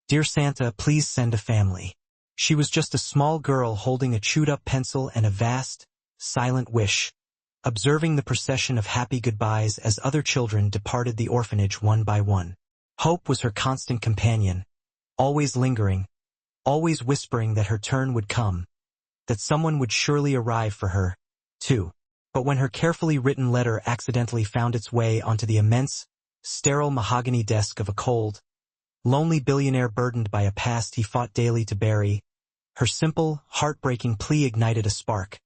"Dear Santa, please send a family." She was just a small girl holding a chewed-up pencil and a vast, silent wish, observing the procession of happy goodbyes as other children departed the orphanage one by one. Hope was her constant companion, always lingering, always whispering that her turn would come, that someone would surely arrive for her, too. But when her carefully written letter accidentally found its way onto the immense, sterile mahogany desk of a cold, lonely billionaire burdened by a past he fought daily to bury, her simple, heartbreaking plea ignited a spark,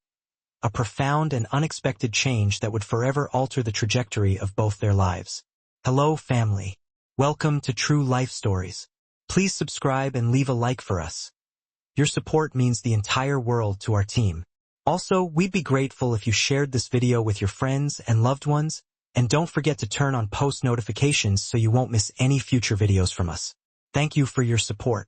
a profound and unexpected change that would forever alter the trajectory of both their lives. Hello, family. Welcome to True Life Stories. Please subscribe and leave a like for us. Your support means the entire world to our team. Also, we'd be grateful if you shared this video with your friends and loved ones, and don't forget to turn on post notifications so you won't miss any future videos from us. Thank you for your support.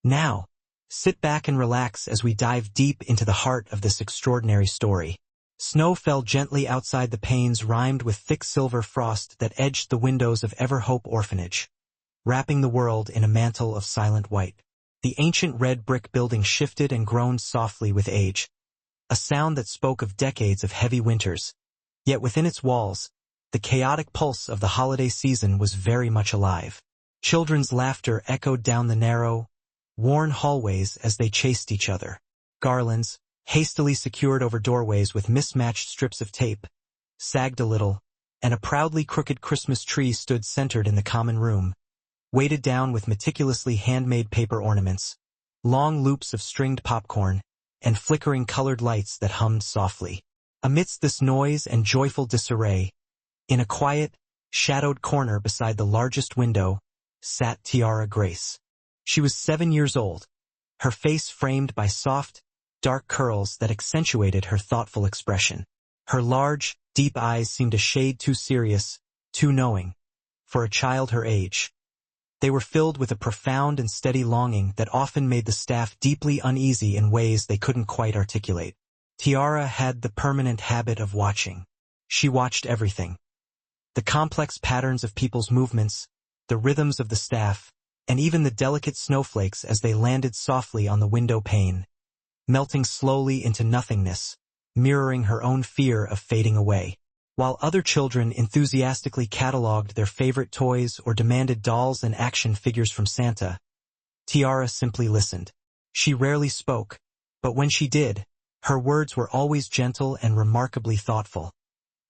Now, sit back and relax as we dive deep into the heart of this extraordinary story. Snow fell gently outside the panes rimed with thick silver frost that edged the windows of Everhope Orphanage, wrapping the world in a mantle of silent white. The ancient red brick building shifted and groaned softly with age, a sound that spoke of decades of heavy winters. Yet within its walls, the chaotic pulse of the holiday season was very much alive. Children's laughter echoed down the narrow, worn hallways as they chased each other. Garlands, hastily secured over doorways with mismatched strips of tape, sagged a little, and a proudly crooked Christmas tree stood centered in the common room, weighted down with meticulously handmade paper ornaments, long loops of stringed popcorn, and flickering colored lights that hummed softly. Amidst this noise and joyful disarray, in a quiet, shadowed corner beside the largest window, sat Tiara Grace. She was 7 years old, her face framed by soft, dark curls that accentuated her thoughtful expression. Her large, deep eyes seemed a shade too serious, too knowing, for a child her age. They were filled with a profound and steady longing that often made the staff deeply uneasy in ways they couldn't quite articulate. Tiara had the permanent habit of watching. She watched everything. The complex patterns of people's movements, the rhythms of the staff, and even the delicate snowflakes as they landed softly on the window pane, melting slowly into nothingness, mirroring her own fear of fading away. While other children enthusiastically catalogued their favorite toys or demanded dolls and action figures from Santa, Tiara simply listened. She rarely spoke, but when she did, her words were always gentle and remarkably thoughtful,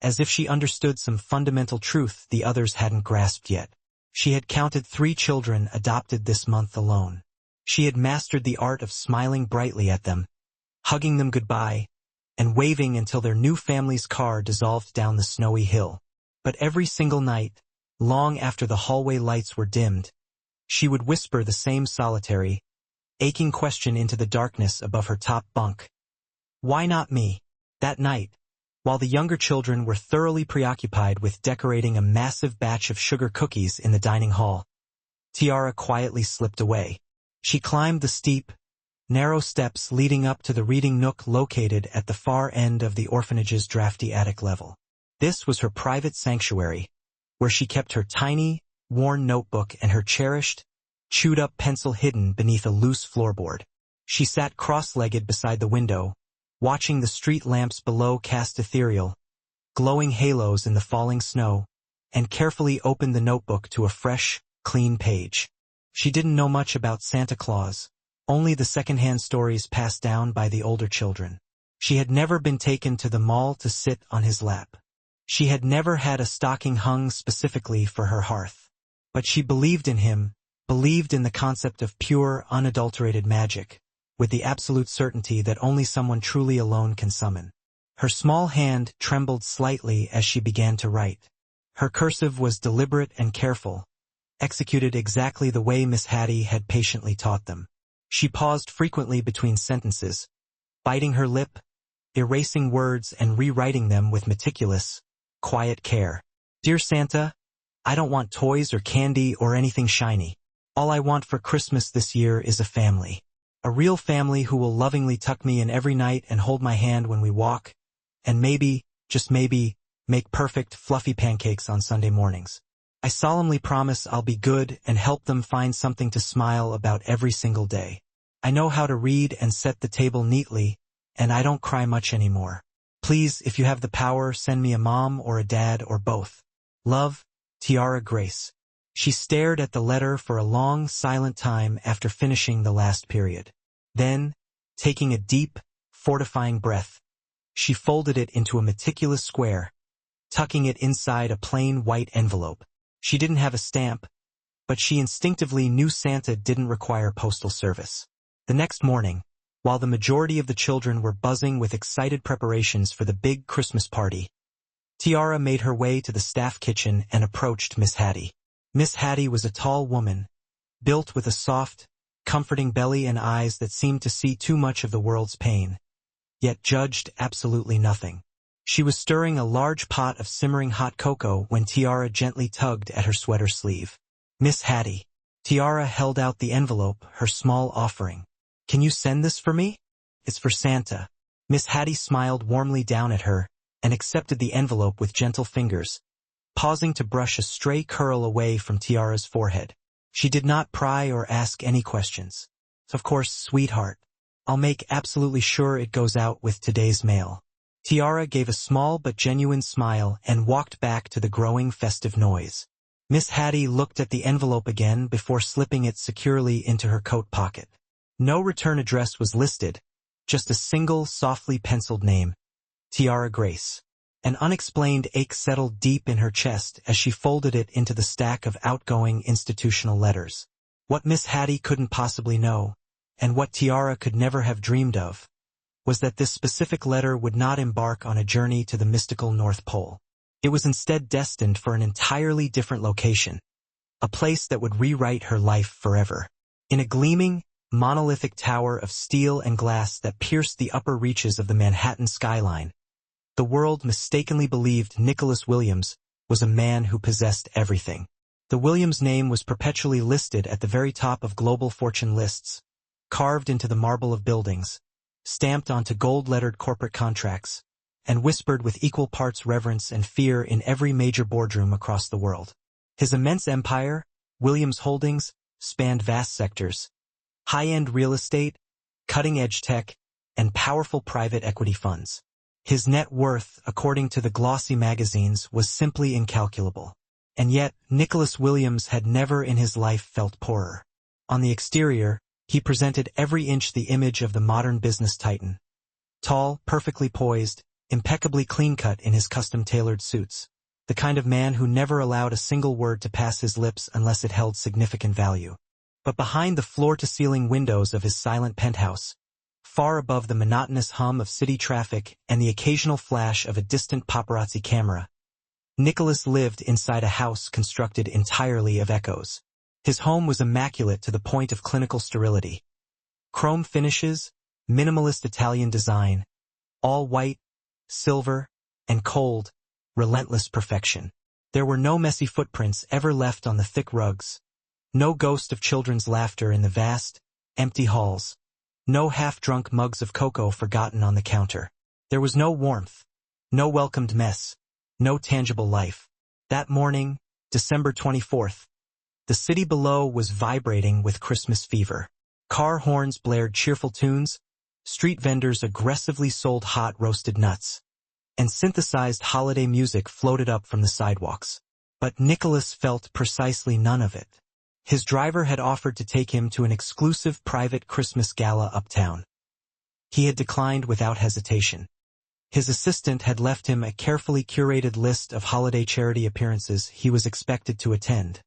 as if she understood some fundamental truth the others hadn't grasped yet. She had counted 3 children adopted this month alone. She had mastered the art of smiling brightly at them, hugging them goodbye, and waving until their new family's car dissolved down the snowy hill. But every single night, long after the hallway lights were dimmed, she would whisper the same solitary, aching question into the darkness above her top bunk. Why not me? That night, while the younger children were thoroughly preoccupied with decorating a massive batch of sugar cookies in the dining hall, Tiara quietly slipped away. She climbed the steep, narrow steps leading up to the reading nook located at the far end of the orphanage's drafty attic level. This was her private sanctuary, where she kept her tiny, worn notebook and her cherished, chewed-up pencil hidden beneath a loose floorboard. She sat cross-legged beside the window, watching the street lamps below cast ethereal, glowing halos in the falling snow, and carefully opened the notebook to a fresh, clean page. She didn't know much about Santa Claus, only the second-hand stories passed down by the older children. She had never been taken to the mall to sit on his lap. She had never had a stocking hung specifically for her hearth. But she believed in him, believed in the concept of pure, unadulterated magic, with the absolute certainty that only someone truly alone can summon. Her small hand trembled slightly as she began to write. Her cursive was deliberate and careful, executed exactly the way Miss Hattie had patiently taught them. She paused frequently between sentences, biting her lip, erasing words and rewriting them with meticulous, quiet care. Dear Santa, I don't want toys or candy or anything shiny. All I want for Christmas this year is a family. A real family who will lovingly tuck me in every night and hold my hand when we walk, and maybe, just maybe, make perfect, fluffy pancakes on Sunday mornings. I solemnly promise I'll be good and help them find something to smile about every single day. I know how to read and set the table neatly, and I don't cry much anymore. Please, if you have the power, send me a mom or a dad or both. Love, Tiara Grace. She stared at the letter for a long, silent time after finishing the last period. Then, taking a deep, fortifying breath, she folded it into a meticulous square, tucking it inside a plain white envelope. She didn't have a stamp, but she instinctively knew Santa didn't require postal service. The next morning, while the majority of the children were buzzing with excited preparations for the big Christmas party, Tiara made her way to the staff kitchen and approached Miss Hattie. Miss Hattie was a tall woman, built with a soft, comforting belly and eyes that seemed to see too much of the world's pain, yet judged absolutely nothing. She was stirring a large pot of simmering hot cocoa when Tiara gently tugged at her sweater sleeve. Miss Hattie. Tiara held out the envelope, her small offering. Can you send this for me? It's for Santa. Miss Hattie smiled warmly down at her and accepted the envelope with gentle fingers, pausing to brush a stray curl away from Tiara's forehead. She did not pry or ask any questions. Of course, sweetheart. I'll make absolutely sure it goes out with today's mail. Tiara gave a small but genuine smile and walked back to the growing festive noise. Miss Hattie looked at the envelope again before slipping it securely into her coat pocket. No return address was listed, just a single softly penciled name, Tiara Grace. An unexplained ache settled deep in her chest as she folded it into the stack of outgoing institutional letters. What Miss Hattie couldn't possibly know, and what Tiara could never have dreamed of, was that this specific letter would not embark on a journey to the mystical North Pole. It was instead destined for an entirely different location, a place that would rewrite her life forever. In a gleaming, monolithic tower of steel and glass that pierced the upper reaches of the Manhattan skyline, the world mistakenly believed Nicholas Williams was a man who possessed everything. The Williams name was perpetually listed at the very top of global fortune lists, carved into the marble of buildings, stamped onto gold-lettered corporate contracts, and whispered with equal parts reverence and fear in every major boardroom across the world. His immense empire, Williams Holdings, spanned vast sectors, high-end real estate, cutting-edge tech, and powerful private equity funds. His net worth, according to the glossy magazines, was simply incalculable. And yet, Nicholas Williams had never in his life felt poorer. On the exterior, he presented every inch the image of the modern business titan. Tall, perfectly poised, impeccably clean-cut in his custom-tailored suits. The kind of man who never allowed a single word to pass his lips unless it held significant value. But behind the floor-to-ceiling windows of his silent penthouse, far above the monotonous hum of city traffic and the occasional flash of a distant paparazzi camera, Nicholas lived inside a house constructed entirely of echoes. His home was immaculate to the point of clinical sterility. Chrome finishes, minimalist Italian design, all white, silver, and cold, relentless perfection. There were no messy footprints ever left on the thick rugs, no ghost of children's laughter in the vast, empty halls, no half-drunk mugs of cocoa forgotten on the counter. There was no warmth, no welcomed mess, no tangible life. That morning, December 24th, the city below was vibrating with Christmas fever. Car horns blared cheerful tunes, street vendors aggressively sold hot roasted nuts, and synthesized holiday music floated up from the sidewalks. But Nicholas felt precisely none of it. His driver had offered to take him to an exclusive private Christmas gala uptown. He had declined without hesitation. His assistant had left him a carefully curated list of holiday charity appearances he was expected to attend.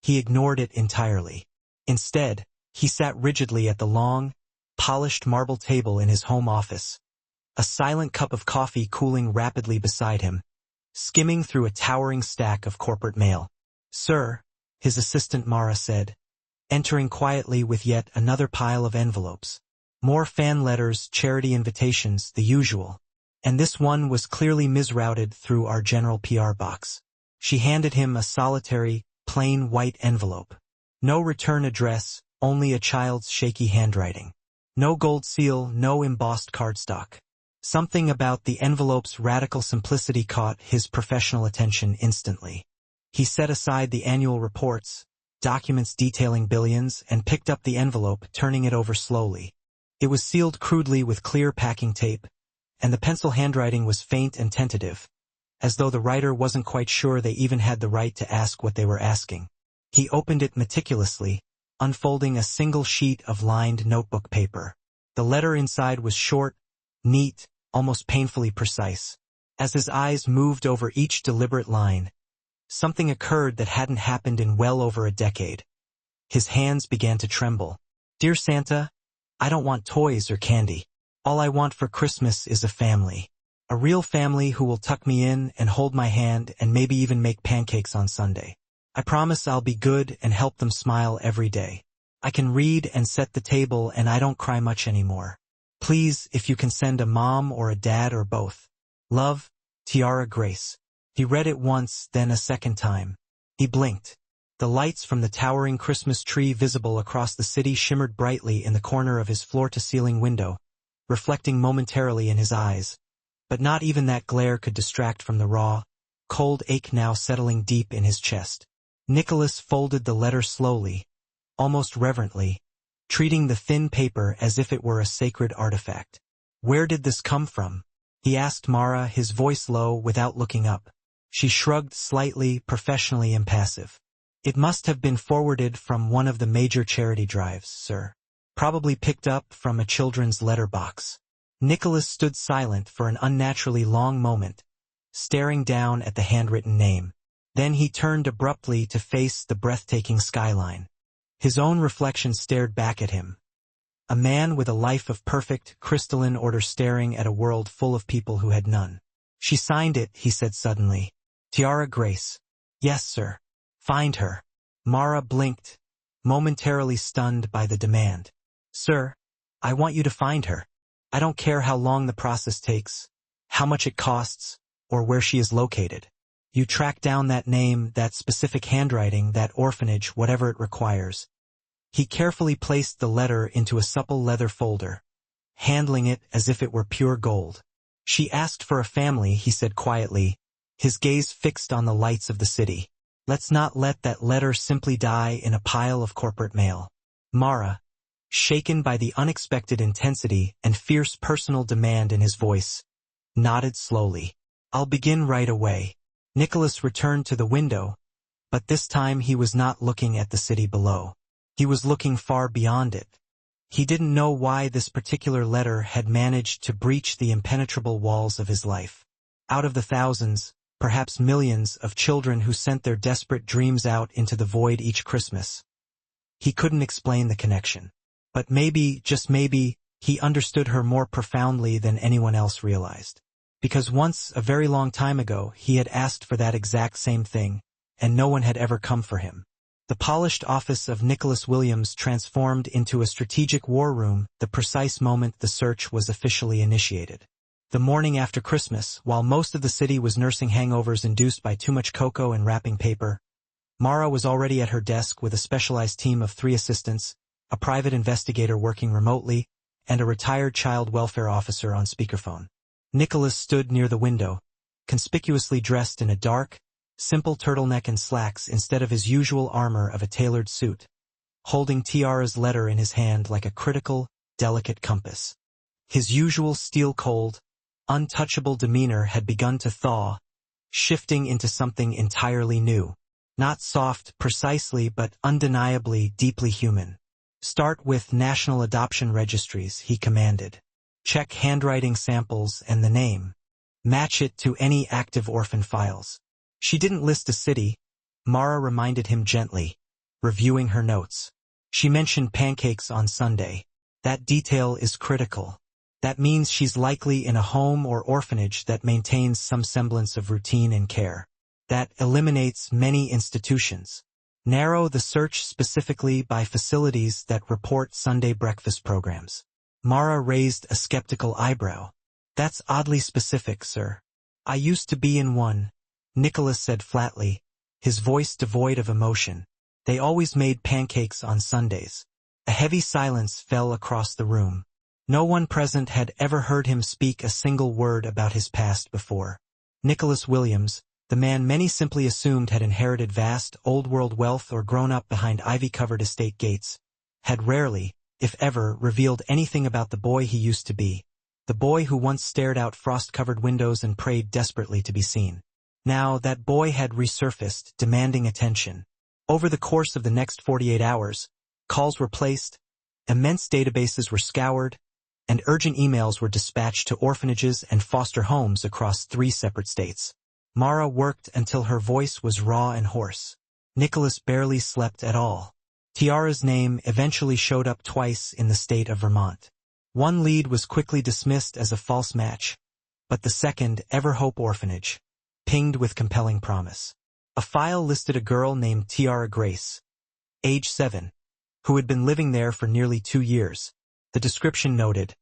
He ignored it entirely. Instead, he sat rigidly at the long, polished marble table in his home office, a silent cup of coffee cooling rapidly beside him, skimming through a towering stack of corporate mail. "Sir," his assistant Mara said, entering quietly with yet another pile of envelopes. More fan letters, charity invitations, the usual. And this one was clearly misrouted through our general PR box. She handed him a solitary, plain white envelope. No return address, only a child's shaky handwriting. No gold seal, no embossed cardstock. Something about the envelope's radical simplicity caught his professional attention instantly. He set aside the annual reports, documents detailing billions, and picked up the envelope, turning it over slowly. It was sealed crudely with clear packing tape, and the pencil handwriting was faint and tentative, as though the writer wasn't quite sure they even had the right to ask what they were asking. He opened it meticulously, unfolding a single sheet of lined notebook paper. The letter inside was short, neat, almost painfully precise. As his eyes moved over each deliberate line, something occurred that hadn't happened in well over a decade. His hands began to tremble. "Dear Santa, I don't want toys or candy. All I want for Christmas is a family. A real family who will tuck me in and hold my hand and maybe even make pancakes on Sunday. I promise I'll be good and help them smile every day. I can read and set the table and I don't cry much anymore. Please, if you can send a mom or a dad or both. Love, Tiara Grace." He read it once, then a second time. He blinked. The lights from the towering Christmas tree visible across the city shimmered brightly in the corner of his floor-to-ceiling window, reflecting momentarily in his eyes. But not even that glare could distract from the raw, cold ache now settling deep in his chest. Nicholas folded the letter slowly, almost reverently, treating the thin paper as if it were a sacred artifact. "Where did this come from?" he asked Mara, his voice low, without looking up. She shrugged slightly, professionally impassive. "It must have been forwarded from one of the major charity drives, sir. Probably picked up from a children's letter box." Nicholas stood silent for an unnaturally long moment, staring down at the handwritten name. Then he turned abruptly to face the breathtaking skyline. His own reflection stared back at him. A man with a life of perfect, crystalline order staring at a world full of people who had none. "She signed it," he said suddenly. "Tiara Grace." "Yes, sir." "Find her." Mara blinked, momentarily stunned by the demand. "Sir, I want you to find her. I don't care how long the process takes, how much it costs, or where she is located. You track down that name, that specific handwriting, that orphanage, whatever it requires." He carefully placed the letter into a supple leather folder, handling it as if it were pure gold. "She asked for a family," he said quietly, his gaze fixed on the lights of the city. "Let's not let that letter simply die in a pile of corporate mail." Mara, shaken by the unexpected intensity and fierce personal demand in his voice, nodded slowly. "I'll begin right away." Nicholas returned to the window, but this time he was not looking at the city below. He was looking far beyond it. He didn't know why this particular letter had managed to breach the impenetrable walls of his life. Out of the thousands, perhaps millions, of children who sent their desperate dreams out into the void each Christmas, he couldn't explain the connection. But maybe, just maybe, he understood her more profoundly than anyone else realized. Because once, a very long time ago, he had asked for that exact same thing, and no one had ever come for him. The polished office of Nicholas Williams transformed into a strategic war room the precise moment the search was officially initiated. The morning after Christmas, while most of the city was nursing hangovers induced by too much cocoa and wrapping paper, Mara was already at her desk with a specialized team of 3 assistants, a private investigator working remotely, and a retired child welfare officer on speakerphone. Nicholas stood near the window, conspicuously dressed in a dark, simple turtleneck and slacks instead of his usual armor of a tailored suit, holding Tiara's letter in his hand like a critical, delicate compass. His usual steel-cold, untouchable demeanor had begun to thaw, shifting into something entirely new. Not soft, precisely, but undeniably deeply human. "Start with national adoption registries," he commanded. "Check handwriting samples and the name. Match it to any active orphan files." "She didn't list a city," Mara reminded him gently, reviewing her notes. "She mentioned pancakes on Sunday. That detail is critical. That means she's likely in a home or orphanage that maintains some semblance of routine and care. That eliminates many institutions. Narrow the search specifically by facilities that report Sunday breakfast programs." Mara raised a skeptical eyebrow. "That's oddly specific, sir." "I used to be in one," Nicholas said flatly, his voice devoid of emotion. "They always made pancakes on Sundays." A heavy silence fell across the room. No one present had ever heard him speak a single word about his past before. Nicholas Williams, The man many simply assumed had inherited vast, old-world wealth or grown up behind ivy-covered estate gates, had rarely, if ever, revealed anything about the boy he used to be, the boy who once stared out frost-covered windows and prayed desperately to be seen. Now, that boy had resurfaced, demanding attention. Over the course of the next 48 hours, calls were placed, immense databases were scoured, and urgent emails were dispatched to orphanages and foster homes across 3 separate states. Mara worked until her voice was raw and hoarse. Nicholas barely slept at all. Tiara's name eventually showed up twice in the state of Vermont. One lead was quickly dismissed as a false match, but the second, Everhope Orphanage, pinged with compelling promise. A file listed a girl named Tiara Grace, age 7, who had been living there for nearly 2 years. The description noted,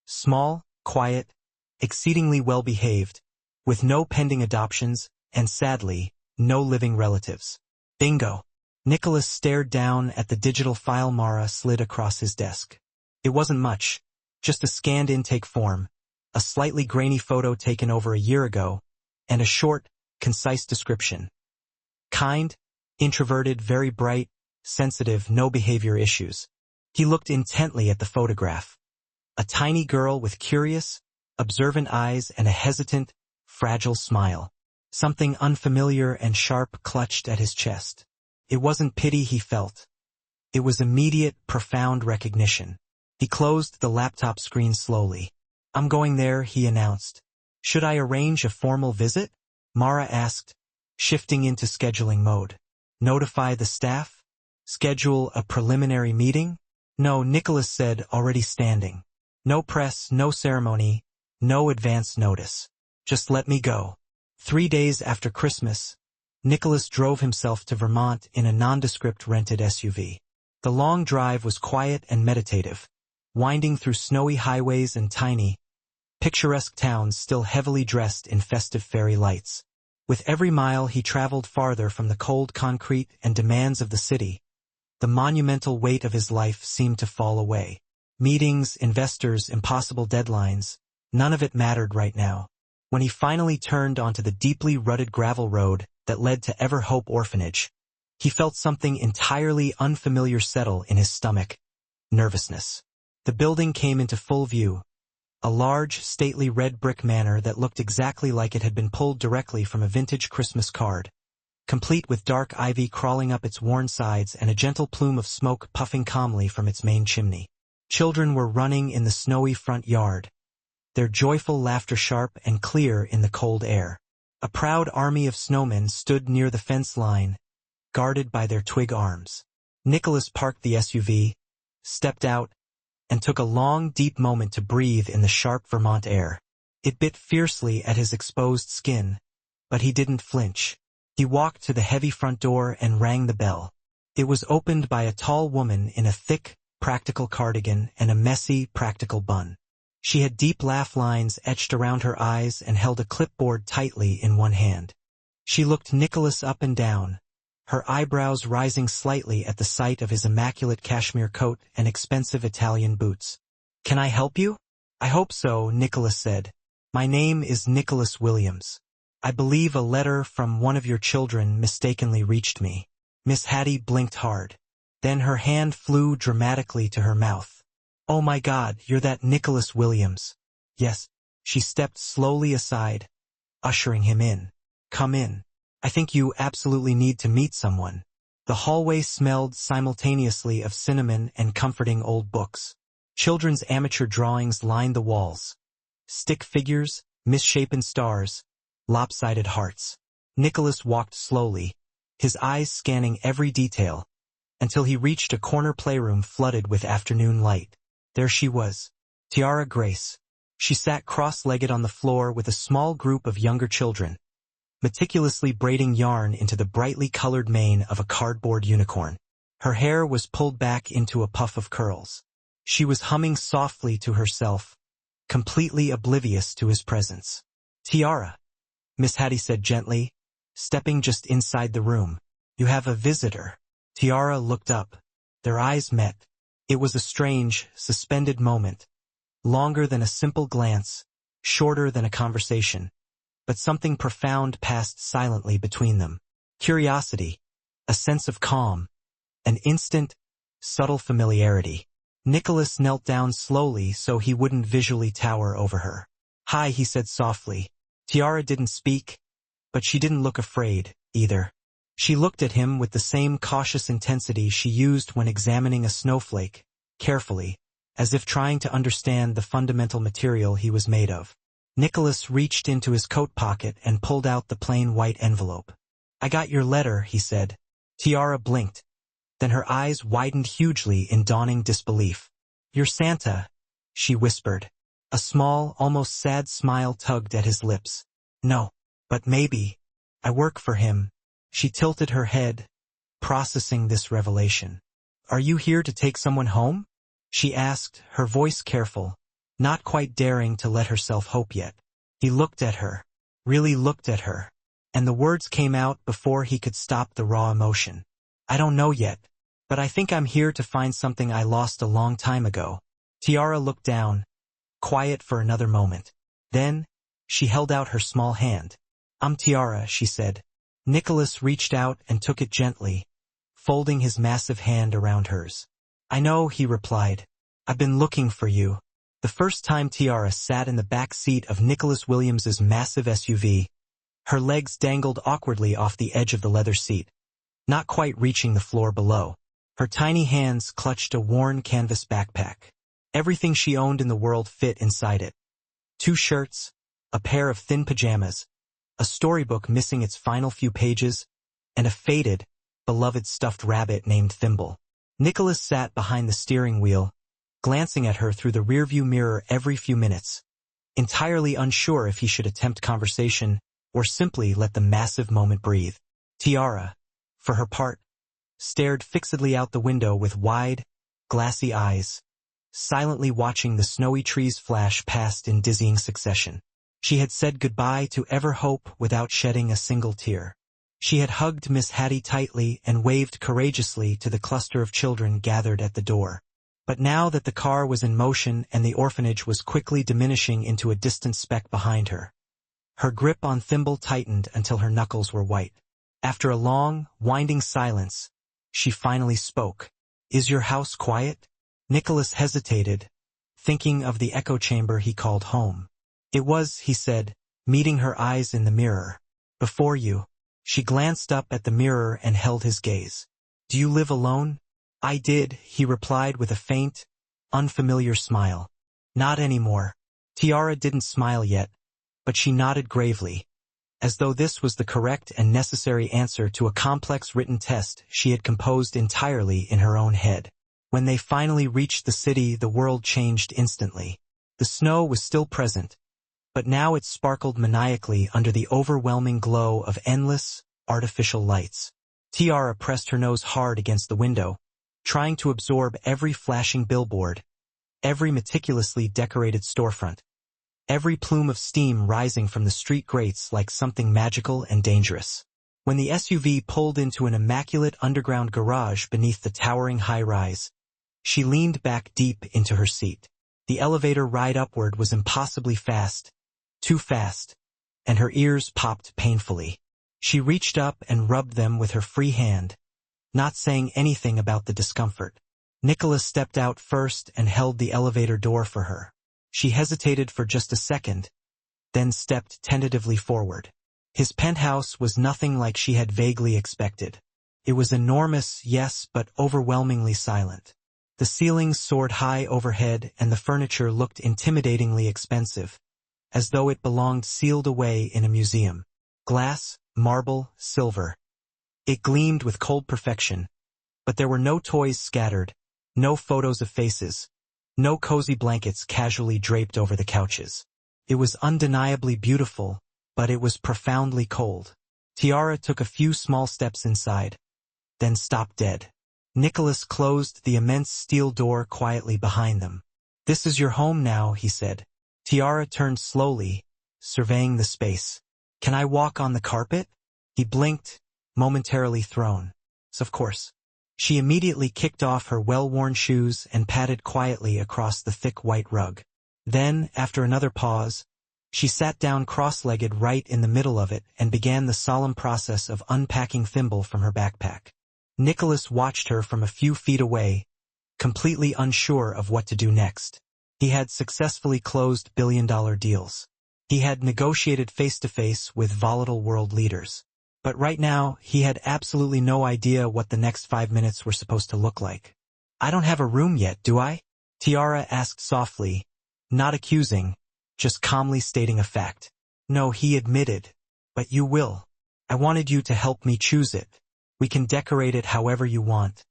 small, quiet, exceedingly well-behaved, with no pending adoptions, and sadly, no living relatives. Bingo! Nicholas stared down at the digital file Mara slid across his desk. It wasn't much, just a scanned intake form, a slightly grainy photo taken over a year ago, and a short, concise description. Kind, introverted, very bright, sensitive, no behavior issues. He looked intently at the photograph. A tiny girl with curious, observant eyes and a hesitant, fragile smile. Something unfamiliar and sharp clutched at his chest. It wasn't pity he felt. It was immediate, profound recognition. He closed the laptop screen slowly. I'm going there, he announced. Should I arrange a formal visit? Mara asked, shifting into scheduling mode. Notify the staff? Schedule a preliminary meeting? No, Nicholas said, already standing. No press, no ceremony, no advance notice. Just let me go. 3 days after Christmas, Nicholas drove himself to Vermont in a nondescript rented SUV. The long drive was quiet and meditative, winding through snowy highways and tiny, picturesque towns still heavily dressed in festive fairy lights. With every mile he traveled farther from the cold concrete and demands of the city. The monumental weight of his life seemed to fall away. Meetings, investors, impossible deadlines, none of it mattered right now. When he finally turned onto the deeply rutted gravel road that led to Everhope Orphanage, he felt something entirely unfamiliar settle in his stomach. Nervousness. The building came into full view. A large, stately red brick manor that looked exactly like it had been pulled directly from a vintage Christmas card, complete with dark ivy crawling up its worn sides and a gentle plume of smoke puffing calmly from its main chimney. Children were running in the snowy front yard, their joyful laughter sharp and clear in the cold air. A proud army of snowmen stood near the fence line, guarded by their twig arms. Nicholas parked the SUV, stepped out, and took a long, deep moment to breathe in the sharp Vermont air. It bit fiercely at his exposed skin, but he didn't flinch. He walked to the heavy front door and rang the bell. It was opened by a tall woman in a thick, practical cardigan and a messy, practical bun. She had deep laugh lines etched around her eyes and held a clipboard tightly in one hand. She looked Nicholas up and down, her eyebrows rising slightly at the sight of his immaculate cashmere coat and expensive Italian boots. "Can I help you?" "I hope so," Nicholas said. "My name is Nicholas Williams. I believe a letter from one of your children mistakenly reached me." Miss Hattie blinked hard. Then her hand flew dramatically to her mouth. "Oh my God, you're that Nicholas Williams." "Yes." She stepped slowly aside, ushering him in. "Come in. I think you absolutely need to meet someone." The hallway smelled simultaneously of cinnamon and comforting old books. Children's amateur drawings lined the walls. Stick figures, misshapen stars, lopsided hearts. Nicholas walked slowly, his eyes scanning every detail, until he reached a corner playroom flooded with afternoon light. There she was, Tiara Grace. She sat cross-legged on the floor with a small group of younger children, meticulously braiding yarn into the brightly colored mane of a cardboard unicorn. Her hair was pulled back into a puff of curls. She was humming softly to herself, completely oblivious to his presence. "Tiara," Miss Hattie said gently, stepping just inside the room. "You have a visitor." Tiara looked up. Their eyes met. It was a strange, suspended moment, longer than a simple glance, shorter than a conversation, but something profound passed silently between them. Curiosity, a sense of calm, an instant, subtle familiarity. Nicholas knelt down slowly so he wouldn't visually tower over her. "Hi," he said softly. Tiara didn't speak, but she didn't look afraid, either. She looked at him with the same cautious intensity she used when examining a snowflake, carefully, as if trying to understand the fundamental material he was made of. Nicholas reached into his coat pocket and pulled out the plain white envelope. "I got your letter," he said. Tiara blinked. Then her eyes widened hugely in dawning disbelief. "You're Santa," she whispered. A small, almost sad smile tugged at his lips. "No, but maybe. I work for him." She tilted her head, processing this revelation. "Are you here to take someone home?" she asked, her voice careful, not quite daring to let herself hope yet. He looked at her, really looked at her, and the words came out before he could stop the raw emotion. "I don't know yet, but I think I'm here to find something I lost a long time ago." Tiara looked down, quiet for another moment. Then, she held out her small hand. "I'm Tiara," she said. Nicholas reached out and took it gently, folding his massive hand around hers. "I know," he replied. "I've been looking for you." The first time Tiara sat in the back seat of Nicholas Williams's massive SUV, her legs dangled awkwardly off the edge of the leather seat, not quite reaching the floor below. Her tiny hands clutched a worn canvas backpack. Everything she owned in the world fit inside it. 2 shirts, a pair of thin pajamas, a storybook missing its final few pages, and a faded, beloved stuffed rabbit named Thimble. Nicholas sat behind the steering wheel, glancing at her through the rearview mirror every few minutes, entirely unsure if he should attempt conversation or simply let the massive moment breathe. Tiara, for her part, stared fixedly out the window with wide, glassy eyes, silently watching the snowy trees flash past in dizzying succession. She had said goodbye to ever hope without shedding a single tear. She had hugged Miss Hattie tightly and waved courageously to the cluster of children gathered at the door. But now that the car was in motion and the orphanage was quickly diminishing into a distant speck behind her, her grip on Thimble tightened until her knuckles were white. After a long, winding silence, she finally spoke. "Is your house quiet?" Nicholas hesitated, thinking of the echo chamber he called home. "It was," he said, meeting her eyes in the mirror. "Before you." She glanced up at the mirror and held his gaze. "Do you live alone?" "I did," he replied with a faint, unfamiliar smile. "Not anymore." Tiara didn't smile yet, but she nodded gravely, as though this was the correct and necessary answer to a complex written test she had composed entirely in her own head. When they finally reached the city, the world changed instantly. The snow was still present, but now it sparkled maniacally under the overwhelming glow of endless, artificial lights. Tiara pressed her nose hard against the window, trying to absorb every flashing billboard, every meticulously decorated storefront, every plume of steam rising from the street grates like something magical and dangerous. When the SUV pulled into an immaculate underground garage beneath the towering high-rise, she leaned back deep into her seat. The elevator ride upward was impossibly fast, too fast, and her ears popped painfully. She reached up and rubbed them with her free hand, not saying anything about the discomfort. Nicholas stepped out first and held the elevator door for her. She hesitated for just a second, then stepped tentatively forward. His penthouse was nothing like she had vaguely expected. It was enormous, yes, but overwhelmingly silent. The ceilings soared high overhead and the furniture looked intimidatingly expensive, as though it belonged sealed away in a museum. Glass, marble, silver. It gleamed with cold perfection, but there were no toys scattered, no photos of faces, no cozy blankets casually draped over the couches. It was undeniably beautiful, but it was profoundly cold. Tiara took a few small steps inside, then stopped dead. Nicholas closed the immense steel door quietly behind them. "This is your home now," he said. Tiara turned slowly, surveying the space. "Can I walk on the carpet?" He blinked, momentarily thrown. "Of course." She immediately kicked off her well-worn shoes and padded quietly across the thick white rug. Then, after another pause, She sat down cross-legged right in the middle of it and began the solemn process of unpacking Thimble from her backpack. Nicholas watched her from a few feet away, completely unsure of what to do next. He had successfully closed billion-dollar deals. He had negotiated face-to-face with volatile world leaders. But right now, he had absolutely no idea what the next 5 minutes were supposed to look like. "I don't have a room yet, do I?" Tiara asked softly, not accusing, just calmly stating a fact. "No," he admitted. "But you will. I wanted you to help me choose it. We can decorate it however you want."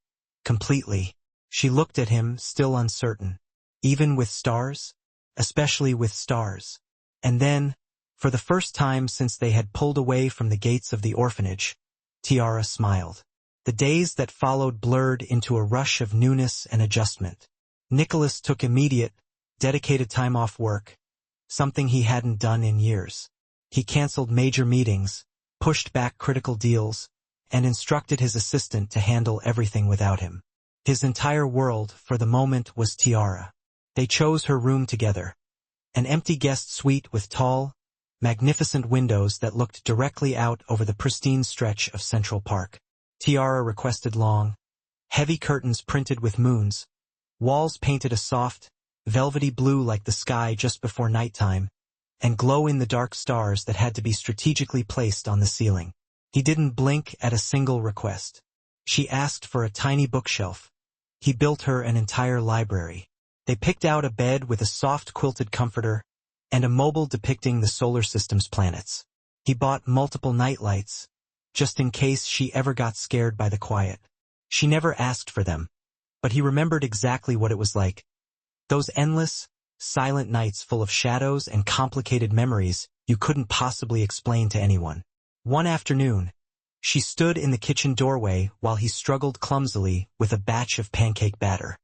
Completely. She looked at him, still uncertain. Even with stars? Especially with stars. And then, for the first time since they had pulled away from the gates of the orphanage, Tiara smiled. The days that followed blurred into a rush of newness and adjustment. Nicholas took immediate, dedicated time off work, something he hadn't done in years. He canceled major meetings, pushed back critical deals, and instructed his assistant to handle everything without him. His entire world, for the moment, was Tiara. They chose her room together. An empty guest suite with tall, magnificent windows that looked directly out over the pristine stretch of Central Park. Tiara requested long, heavy curtains printed with moons, walls painted a soft, velvety blue like the sky just before nighttime, and glow-in-the-dark stars that had to be strategically placed on the ceiling. He didn't blink at a single request. She asked for a tiny bookshelf. He built her an entire library. They picked out a bed with a soft quilted comforter and a mobile depicting the solar system's planets. He bought multiple nightlights, just in case she ever got scared by the quiet. She never asked for them, but he remembered exactly what it was like. Those endless, silent nights full of shadows and complicated memories you couldn't possibly explain to anyone. One afternoon, she stood in the kitchen doorway while he struggled clumsily with a batch of pancake batter.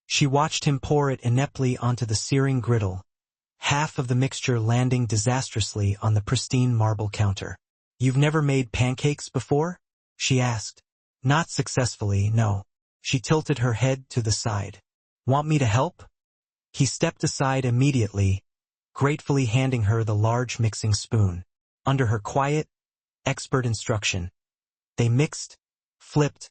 She watched him pour it ineptly onto the searing griddle, half of the mixture landing disastrously on the pristine marble counter. "You've never made pancakes before?" she asked. "Not successfully, no." She tilted her head to the side. "Want me to help?" He stepped aside immediately, gratefully handing her the large mixing spoon. Under her quiet, expert instruction, they mixed, flipped,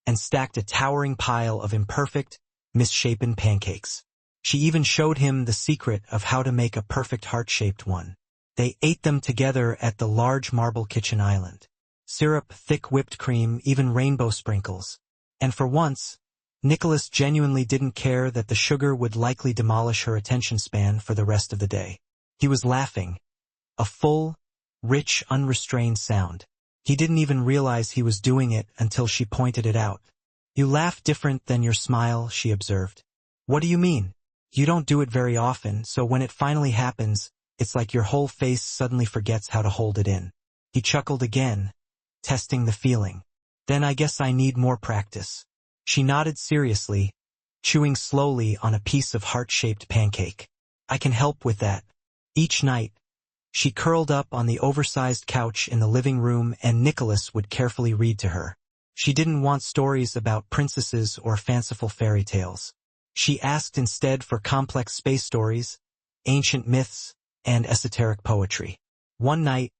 and stacked a towering pile of imperfect, misshapen pancakes. She even showed him the secret of how to make a perfect heart-shaped one. They ate them together at the large marble kitchen island. Syrup, thick whipped cream, even rainbow sprinkles. And for once, Nicholas genuinely didn't care that the sugar would likely demolish her attention span for the rest of the day. He was laughing. A full, rich, unrestrained sound. He didn't even realize he was doing it until she pointed it out. "You laugh different than your smile," she observed. "What do you mean?" "You don't do it very often, so when it finally happens, it's like your whole face suddenly forgets how to hold it in." He chuckled again, testing the feeling. "Then I guess I need more practice." She nodded seriously, chewing slowly on a piece of heart-shaped pancake. "I can help with that." Each night, she curled up on the oversized couch in the living room and Nicholas would carefully read to her. She didn't want stories about princesses or fanciful fairy tales. She asked instead for complex space stories, ancient myths, and esoteric poetry. One night,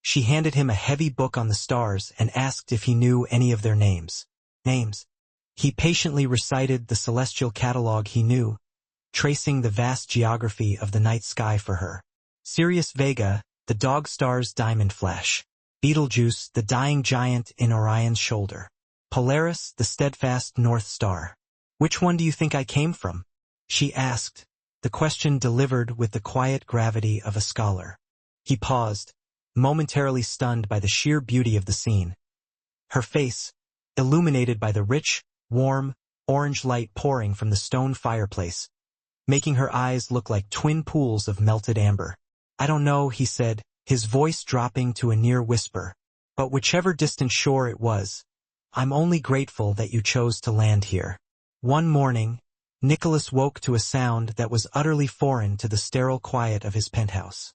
she handed him a heavy book on the stars and asked if he knew any of their names. Names. He patiently recited the celestial catalog he knew, tracing the vast geography of the night sky for her. Sirius Vega, the dog star's diamond flash. Betelgeuse, the dying giant in Orion's shoulder. Polaris, the steadfast North Star. "Which one do you think I came from?" she asked, the question delivered with the quiet gravity of a scholar. He paused, momentarily stunned by the sheer beauty of the scene. Her face, illuminated by the rich, warm, orange light pouring from the stone fireplace, making her eyes look like twin pools of melted amber. "I don't know," he said, his voice dropping to a near whisper. "But whichever distant shore it was, I'm only grateful that you chose to land here." One morning, Nicholas woke to a sound that was utterly foreign to the sterile quiet of his penthouse.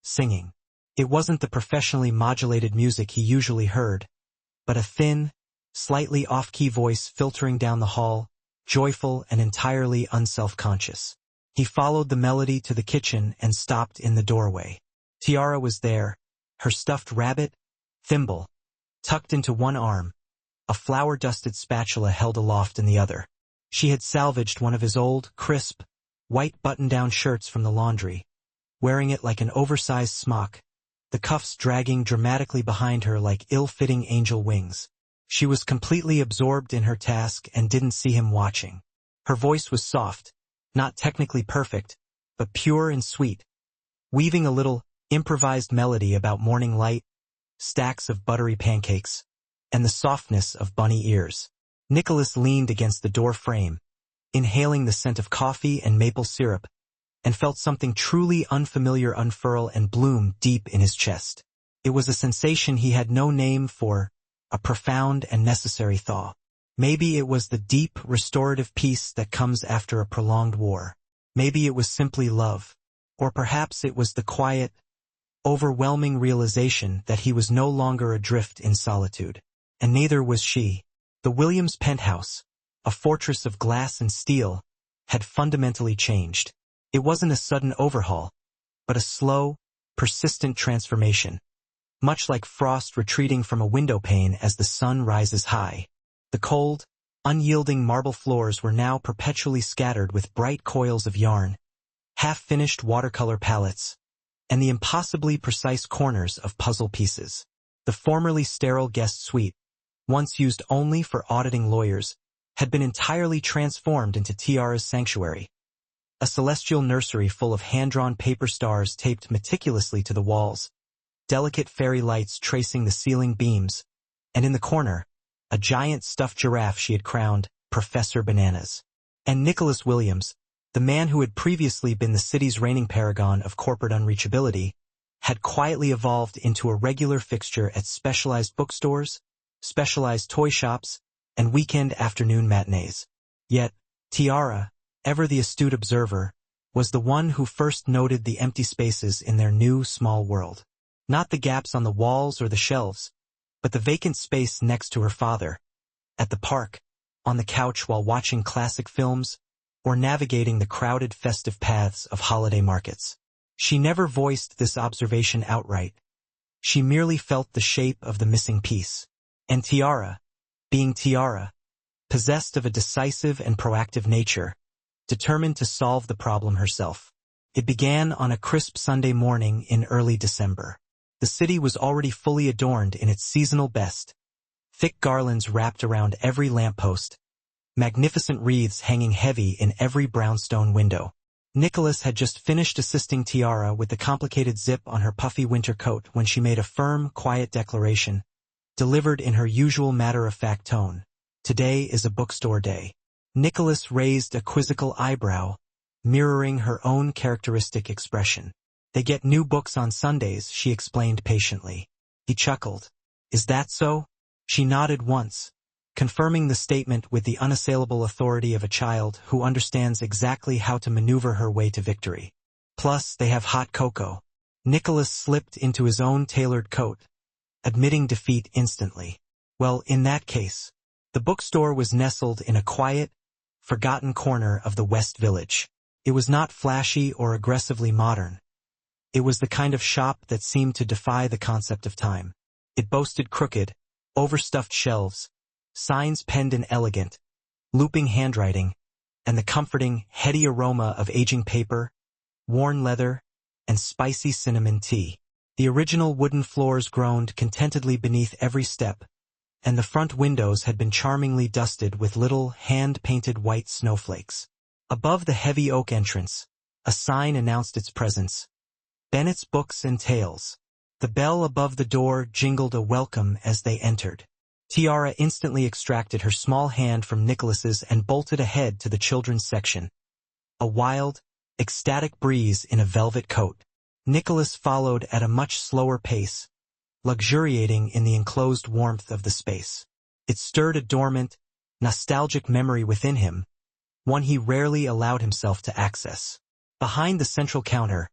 Singing. It wasn't the professionally modulated music he usually heard, but a thin, slightly off-key voice filtering down the hall, joyful and entirely unself-conscious. He followed the melody to the kitchen and stopped in the doorway. Tiara was there, her stuffed rabbit, thimble, tucked into one arm, a flour-dusted spatula held aloft in the other. She had salvaged one of his old, crisp, white button-down shirts from the laundry, wearing it like an oversized smock, the cuffs dragging dramatically behind her like ill-fitting angel wings. She was completely absorbed in her task and didn't see him watching. Her voice was soft, not technically perfect, but pure and sweet, weaving a little, improvised melody about morning light, stacks of buttery pancakes, and the softness of bunny ears. Nicholas leaned against the door frame, inhaling the scent of coffee and maple syrup, and felt something truly unfamiliar unfurl and bloom deep in his chest. It was a sensation he had no name for, a profound and necessary thaw. Maybe it was the deep, restorative peace that comes after a prolonged war. Maybe it was simply love. Or perhaps it was the quiet, overwhelming realization that he was no longer adrift in solitude. And neither was she. The Williams penthouse, a fortress of glass and steel, had fundamentally changed. It wasn't a sudden overhaul, but a slow, persistent transformation, much like frost retreating from a window pane as the sun rises high. The cold, unyielding marble floors were now perpetually scattered with bright coils of yarn, half-finished watercolor palettes, and the impossibly precise corners of puzzle pieces. The formerly sterile guest suite, once used only for auditing lawyers, had been entirely transformed into Tiara's sanctuary, a celestial nursery full of hand-drawn paper stars taped meticulously to the walls, delicate fairy lights tracing the ceiling beams, and in the corner, a giant stuffed giraffe she had crowned Professor Bananas. And Nicholas Williams, the man who had previously been the city's reigning paragon of corporate unreachability, had quietly evolved into a regular fixture at specialized bookstores, specialized toy shops, and weekend afternoon matinees. Yet, Tiara, ever the astute observer, was the one who first noted the empty spaces in their new small world. Not the gaps on the walls or the shelves, but the vacant space next to her father, at the park, on the couch while watching classic films, or navigating the crowded festive paths of holiday markets. She never voiced this observation outright. She merely felt the shape of the missing piece. And Tiara, being Tiara, possessed of a decisive and proactive nature, determined to solve the problem herself. It began on a crisp Sunday morning in early December. The city was already fully adorned in its seasonal best, thick garlands wrapped around every lamppost, magnificent wreaths hanging heavy in every brownstone window. Nicholas had just finished assisting Tiara with the complicated zip on her puffy winter coat when she made a firm, quiet declaration, delivered in her usual matter-of-fact tone. "Today is a bookstore day." Nicholas raised a quizzical eyebrow, mirroring her own characteristic expression. "They get new books on Sundays," she explained patiently. He chuckled. "Is that so?" She nodded once, confirming the statement with the unassailable authority of a child who understands exactly how to maneuver her way to victory. "Plus, they have hot cocoa." Nicholas slipped into his own tailored coat, admitting defeat instantly. Well, in that case, the bookstore was nestled in a quiet, forgotten corner of the West Village. It was not flashy or aggressively modern. It was the kind of shop that seemed to defy the concept of time. It boasted crooked, overstuffed shelves, signs penned in elegant, looping handwriting, and the comforting, heady aroma of aging paper, worn leather, and spicy cinnamon tea. The original wooden floors groaned contentedly beneath every step, and the front windows had been charmingly dusted with little, hand-painted white snowflakes. Above the heavy oak entrance, a sign announced its presence: Bennett's Books and Tales. The bell above the door jingled a welcome as they entered. Tiara instantly extracted her small hand from Nicholas's and bolted ahead to the children's section. A wild, ecstatic breeze in a velvet coat. Nicholas followed at a much slower pace, luxuriating in the enclosed warmth of the space. It stirred a dormant, nostalgic memory within him, one he rarely allowed himself to access. Behind the central counter,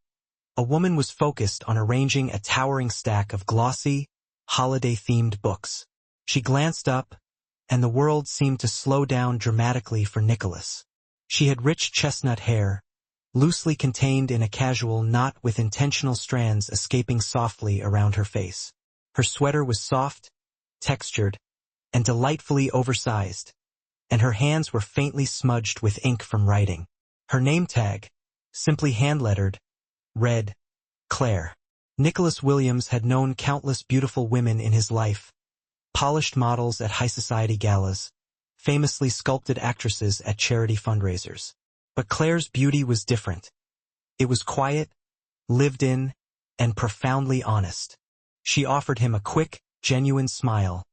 a woman was focused on arranging a towering stack of glossy, holiday-themed books. She glanced up, and the world seemed to slow down dramatically for Nicholas. She had rich chestnut hair, loosely contained in a casual knot with intentional strands escaping softly around her face. Her sweater was soft, textured, and delightfully oversized, and her hands were faintly smudged with ink from writing. Her name tag, simply hand-lettered, read, Claire. Nicholas Williams had known countless beautiful women in his life, polished models at high society galas, famously sculpted actresses at charity fundraisers. But Claire's beauty was different. It was quiet, lived in, and profoundly honest. She offered him a quick, genuine smile,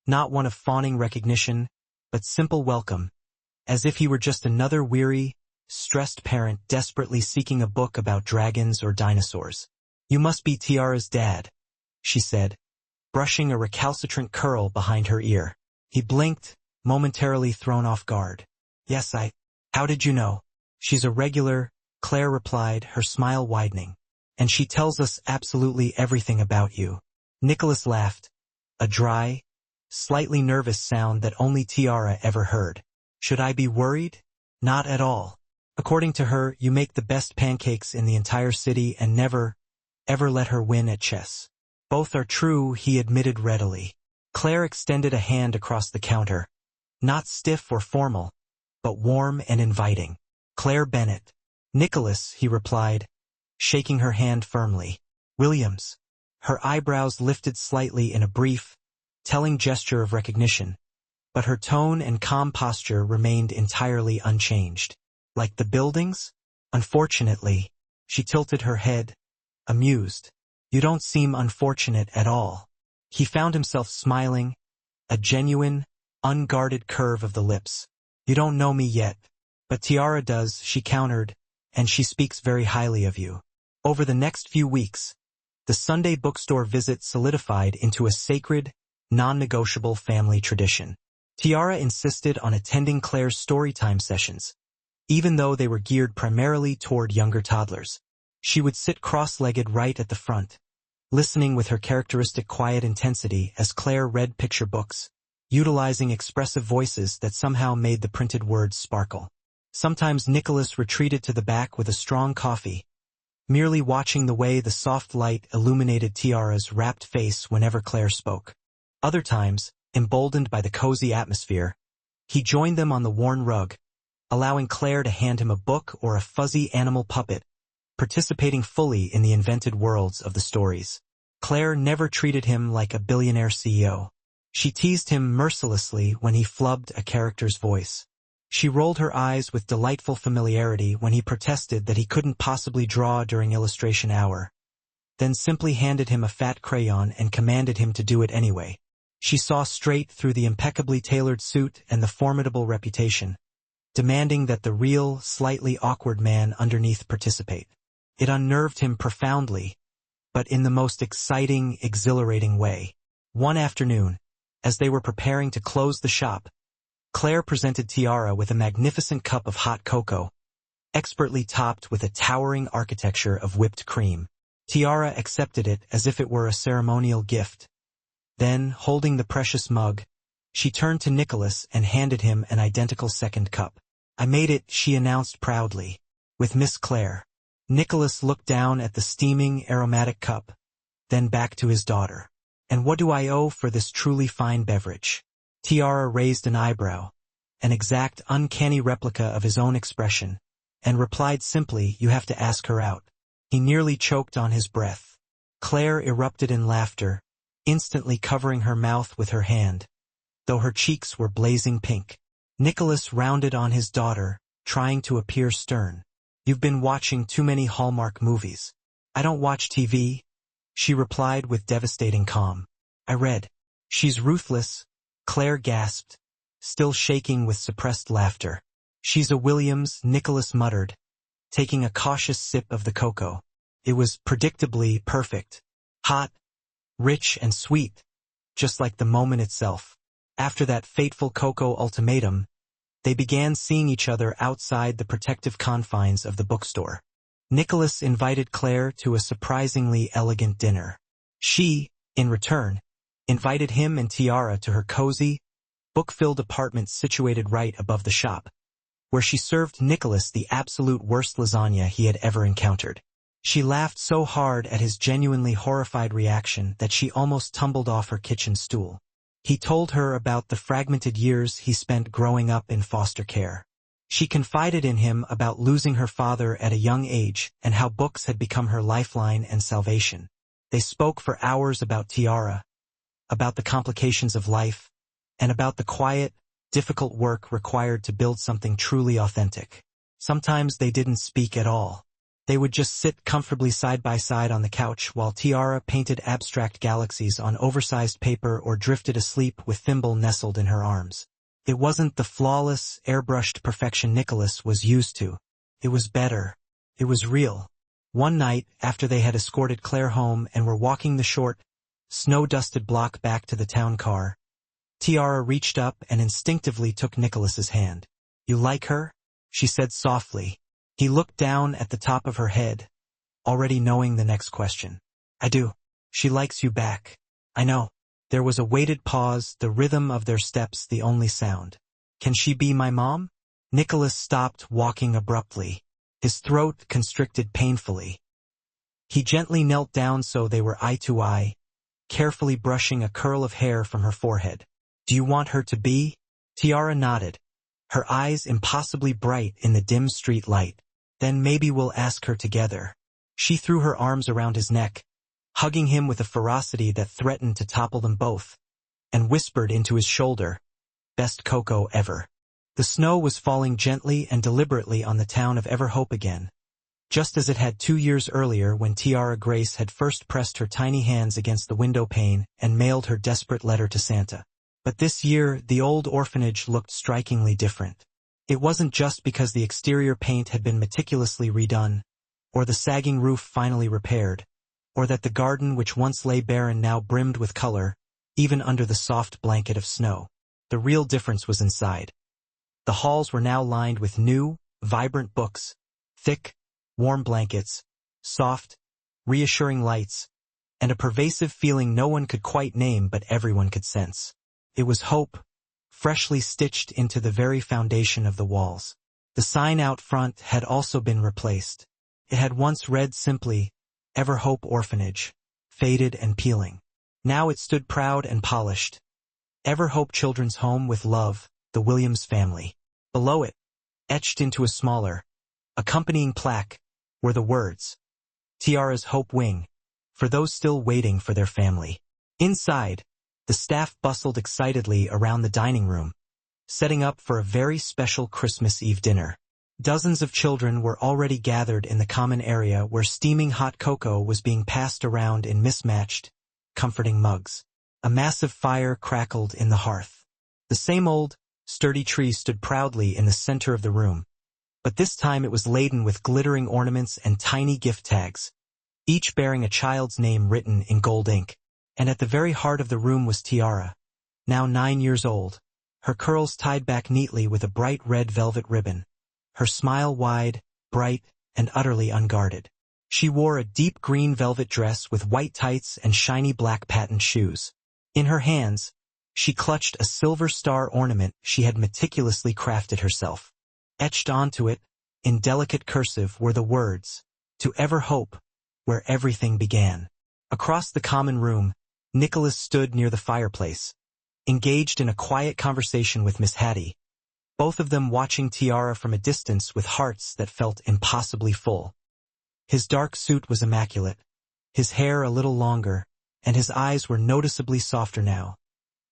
not one of fawning recognition, but simple welcome, as if he were just another weary, stressed parent desperately seeking a book about dragons or dinosaurs. "You must be Tiara's dad," she said, brushing a recalcitrant curl behind her ear. He blinked, momentarily thrown off guard. "Yes, How did you know?" "She's a regular," Claire replied, her smile widening. "And she tells us absolutely everything about you." Nicholas laughed, a dry, slightly nervous sound that only Tiara ever heard. "Should I be worried? Not at all. According to her, you make the best pancakes in the entire city and never, ever let her win at chess." "Both are true," he admitted readily. Claire extended a hand across the counter, not stiff or formal, but warm and inviting. "Claire Bennett." "Nicholas," he replied, shaking her hand firmly. "Williams." Her eyebrows lifted slightly in a brief, telling gesture of recognition, but her tone and calm posture remained entirely unchanged. "Like the buildings?" "Unfortunately." She tilted her head, amused. "You don't seem unfortunate at all." He found himself smiling, a genuine, unguarded curve of the lips. "You don't know me yet, but Tiara does," she countered, "and she speaks very highly of you." Over the next few weeks, the Sunday bookstore visit solidified into a sacred, non-negotiable family tradition. Tiara insisted on attending Claire's storytime sessions, even though they were geared primarily toward younger toddlers. She would sit cross-legged right at the front, listening with her characteristic quiet intensity as Claire read picture books, utilizing expressive voices that somehow made the printed words sparkle. Sometimes Nicholas retreated to the back with a strong coffee, merely watching the way the soft light illuminated Tiara's rapt face whenever Claire spoke. Other times, emboldened by the cozy atmosphere, he joined them on the worn rug, allowing Claire to hand him a book or a fuzzy animal puppet, participating fully in the invented worlds of the stories. Claire never treated him like a billionaire CEO. She teased him mercilessly when he flubbed a character's voice. She rolled her eyes with delightful familiarity when he protested that he couldn't possibly draw during illustration hour, then simply handed him a fat crayon and commanded him to do it anyway. She saw straight through the impeccably tailored suit and the formidable reputation, demanding that the real, slightly awkward man underneath participate. It unnerved him profoundly, but in the most exciting, exhilarating way. One afternoon, as they were preparing to close the shop, Claire presented Tiara with a magnificent cup of hot cocoa, expertly topped with a towering architecture of whipped cream. Tiara accepted it as if it were a ceremonial gift. Then, holding the precious mug, she turned to Nicholas and handed him an identical second cup. "I made it," she announced proudly, "with Miss Claire." Nicholas looked down at the steaming, aromatic cup, then back to his daughter. "And what do I owe for this truly fine beverage?" Tiara raised an eyebrow, an exact, uncanny replica of his own expression, and replied simply, "You have to ask her out." He nearly choked on his breath. Claire erupted in laughter, instantly covering her mouth with her hand, though her cheeks were blazing pink. Nicholas rounded on his daughter, trying to appear stern. "You've been watching too many Hallmark movies." "I don't watch TV," she replied with devastating calm. "I read." "She's ruthless," Claire gasped, still shaking with suppressed laughter. "She's a Williams," Nicholas muttered, taking a cautious sip of the cocoa. It was predictably perfect. Hot, rich, and sweet, just like the moment itself. After that fateful cocoa ultimatum, they began seeing each other outside the protective confines of the bookstore. Nicholas invited Claire to a surprisingly elegant dinner. She, in return, invited him and Tiara to her cozy, book-filled apartment situated right above the shop. where she served Nicholas the absolute worst lasagna he had ever encountered. She laughed so hard at his genuinely horrified reaction that she almost tumbled off her kitchen stool. He told her about the fragmented years he spent growing up in foster care. She confided in him about losing her father at a young age and how books had become her lifeline and salvation. They spoke for hours about Tiara, about the complications of life, and about the quiet, difficult work required to build something truly authentic. Sometimes they didn't speak at all. They would just sit comfortably side by side on the couch while Tiara painted abstract galaxies on oversized paper or drifted asleep with Thimble nestled in her arms. It wasn't the flawless, airbrushed perfection Nicholas was used to. It was better. It was real. One night, after they had escorted Claire home and were walking the short, snow-dusted block back to the town car, Tiara reached up and instinctively took Nicholas's hand. "You like her?" she said softly. He looked down at the top of her head, already knowing the next question. "I do. She likes you back." "I know." There was a weighted pause, the rhythm of their steps the only sound. "Can she be my mom?" Nicholas stopped walking abruptly. His throat constricted painfully. He gently knelt down so they were eye to eye, carefully brushing a curl of hair from her forehead. "Do you want her to be?" Tiara nodded, her eyes impossibly bright in the dim street light. "Then maybe we'll ask her together." She threw her arms around his neck, hugging him with a ferocity that threatened to topple them both, and whispered into his shoulder, "Best cocoa ever." The snow was falling gently and deliberately on the town of Everhope again, just as it had 2 years earlier when Tiara Grace had first pressed her tiny hands against the window pane and mailed her desperate letter to Santa. But this year, the old orphanage looked strikingly different. It wasn't just because the exterior paint had been meticulously redone, or the sagging roof finally repaired, or that the garden which once lay barren now brimmed with color, even under the soft blanket of snow. The real difference was inside. The halls were now lined with new, vibrant books, thick, warm blankets, soft, reassuring lights, and a pervasive feeling no one could quite name but everyone could sense. It was hope, freshly stitched into the very foundation of the walls. The sign out front had also been replaced. It had once read simply, Everhope Orphanage, faded and peeling. Now it stood proud and polished. Everhope Children's Home with Love, the Williams family. Below it, etched into a smaller, accompanying plaque, were the words, Tiara's Hope Wing, for those still waiting for their family. Inside, the staff bustled excitedly around the dining room, setting up for a very special Christmas Eve dinner. Dozens of children were already gathered in the common area where steaming hot cocoa was being passed around in mismatched, comforting mugs. A massive fire crackled in the hearth. The same old, sturdy tree stood proudly in the center of the room, but this time it was laden with glittering ornaments and tiny gift tags, each bearing a child's name written in gold ink. And at the very heart of the room was Tiara, now 9 years old, her curls tied back neatly with a bright red velvet ribbon, her smile wide, bright, and utterly unguarded. She wore a deep green velvet dress with white tights and shiny black patent shoes. In her hands, she clutched a silver star ornament she had meticulously crafted herself. Etched onto it, in delicate cursive, were the words, "To ever hope, where everything began." Across the common room, Nicholas stood near the fireplace, engaged in a quiet conversation with Miss Hattie, both of them watching Tiara from a distance with hearts that felt impossibly full. His dark suit was immaculate, his hair a little longer, and his eyes were noticeably softer now,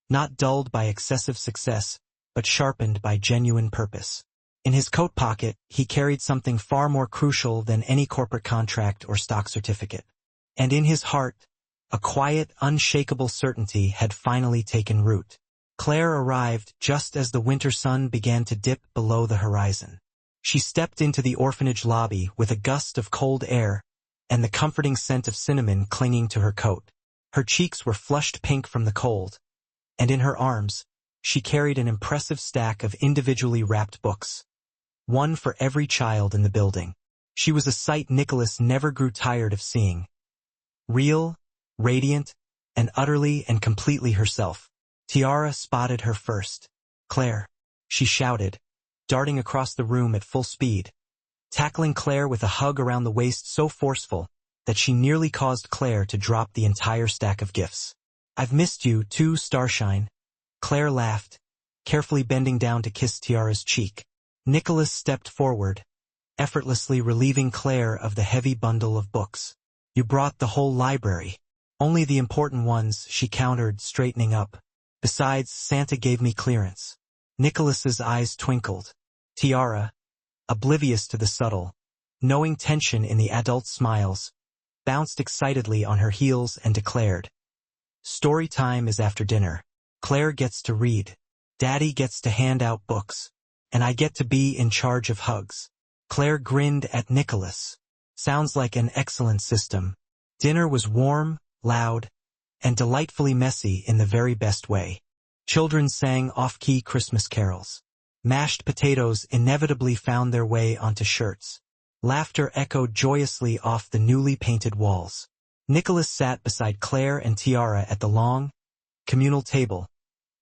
not dulled by excessive success, but sharpened by genuine purpose. In his coat pocket, he carried something far more crucial than any corporate contract or stock certificate. And in his heart, a quiet, unshakable certainty had finally taken root. Claire arrived just as the winter sun began to dip below the horizon. She stepped into the orphanage lobby with a gust of cold air and the comforting scent of cinnamon clinging to her coat. Her cheeks were flushed pink from the cold, and in her arms, she carried an impressive stack of individually wrapped books, one for every child in the building. She was a sight Nicholas never grew tired of seeing. Real, radiant, and utterly and completely herself. Tiara spotted her first. "Claire," she shouted, darting across the room at full speed, tackling Claire with a hug around the waist so forceful that she nearly caused Claire to drop the entire stack of gifts. "I've missed you, too, Starshine." Claire laughed, carefully bending down to kiss Tiara's cheek. Nicholas stepped forward, effortlessly relieving Claire of the heavy bundle of books. "You brought the whole library." "Only the important ones," she countered, straightening up. "Besides, Santa gave me clearance." Nicholas's eyes twinkled. Tiara, oblivious to the subtle, knowing tension in the adult smiles, bounced excitedly on her heels and declared, "Story time is after dinner. Claire gets to read. Daddy gets to hand out books. And I get to be in charge of hugs." Claire grinned at Nicholas. "Sounds like an excellent system." Dinner was warm, loud, and delightfully messy in the very best way. Children sang off-key Christmas carols. Mashed potatoes inevitably found their way onto shirts. Laughter echoed joyously off the newly painted walls. Nicholas sat beside Claire and Tiara at the long, communal table,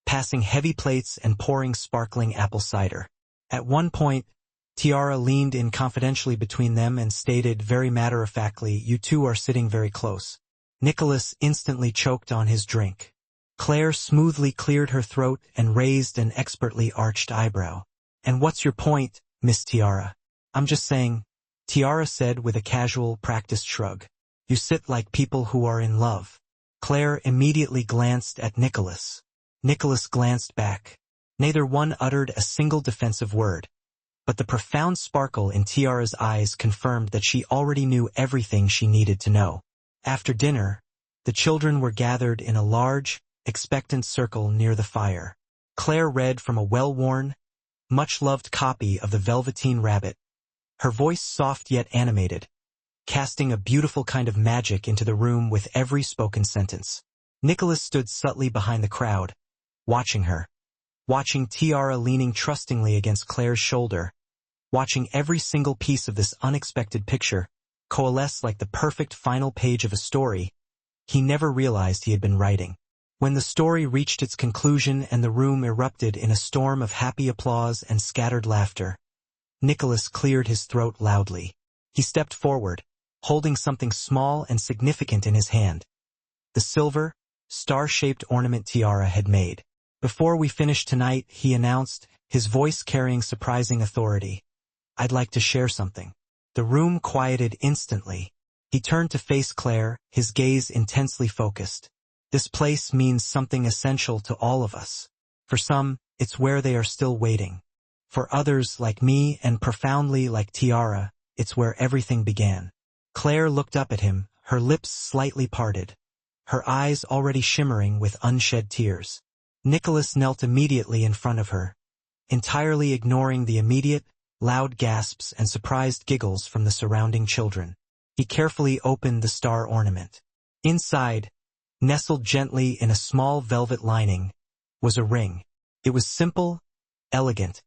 passing heavy plates and pouring sparkling apple cider. At one point, Tiara leaned in confidentially between them and stated very matter-of-factly, "You two are sitting very close." Nicholas instantly choked on his drink. Claire smoothly cleared her throat and raised an expertly arched eyebrow. "And what's your point, Miss Tiara?" "I'm just saying," Tiara said with a casual, practiced shrug. "You sit like people who are in love." Claire immediately glanced at Nicholas. Nicholas glanced back. Neither one uttered a single defensive word, but the profound sparkle in Tiara's eyes confirmed that she already knew everything she needed to know. After dinner, the children were gathered in a large, expectant circle near the fire. Claire read from a well-worn, much-loved copy of The Velveteen Rabbit, her voice soft yet animated, casting a beautiful kind of magic into the room with every spoken sentence. Nicholas stood subtly behind the crowd, watching her. Watching Tiara leaning trustingly against Claire's shoulder, watching every single piece of this unexpected picture coalesce like the perfect final page of a story he never realized he had been writing. When the story reached its conclusion and the room erupted in a storm of happy applause and scattered laughter, Nicholas cleared his throat loudly. He stepped forward, holding something small and significant in his hand. The silver, star-shaped ornament Tiara had made. "Before we finish tonight," he announced, his voice carrying surprising authority, "I'd like to share something." The room quieted instantly. He turned to face Claire, his gaze intensely focused. "This place means something essential to all of us. For some, it's where they are still waiting. For others, like me and profoundly like Tiara, it's where everything began." Claire looked up at him, her lips slightly parted, her eyes already shimmering with unshed tears. Nicholas knelt immediately in front of her, entirely ignoring the immediate, loud gasps and surprised giggles from the surrounding children. He carefully opened the star ornament. Inside, nestled gently in a small velvet lining, was a ring. It was simple, elegant,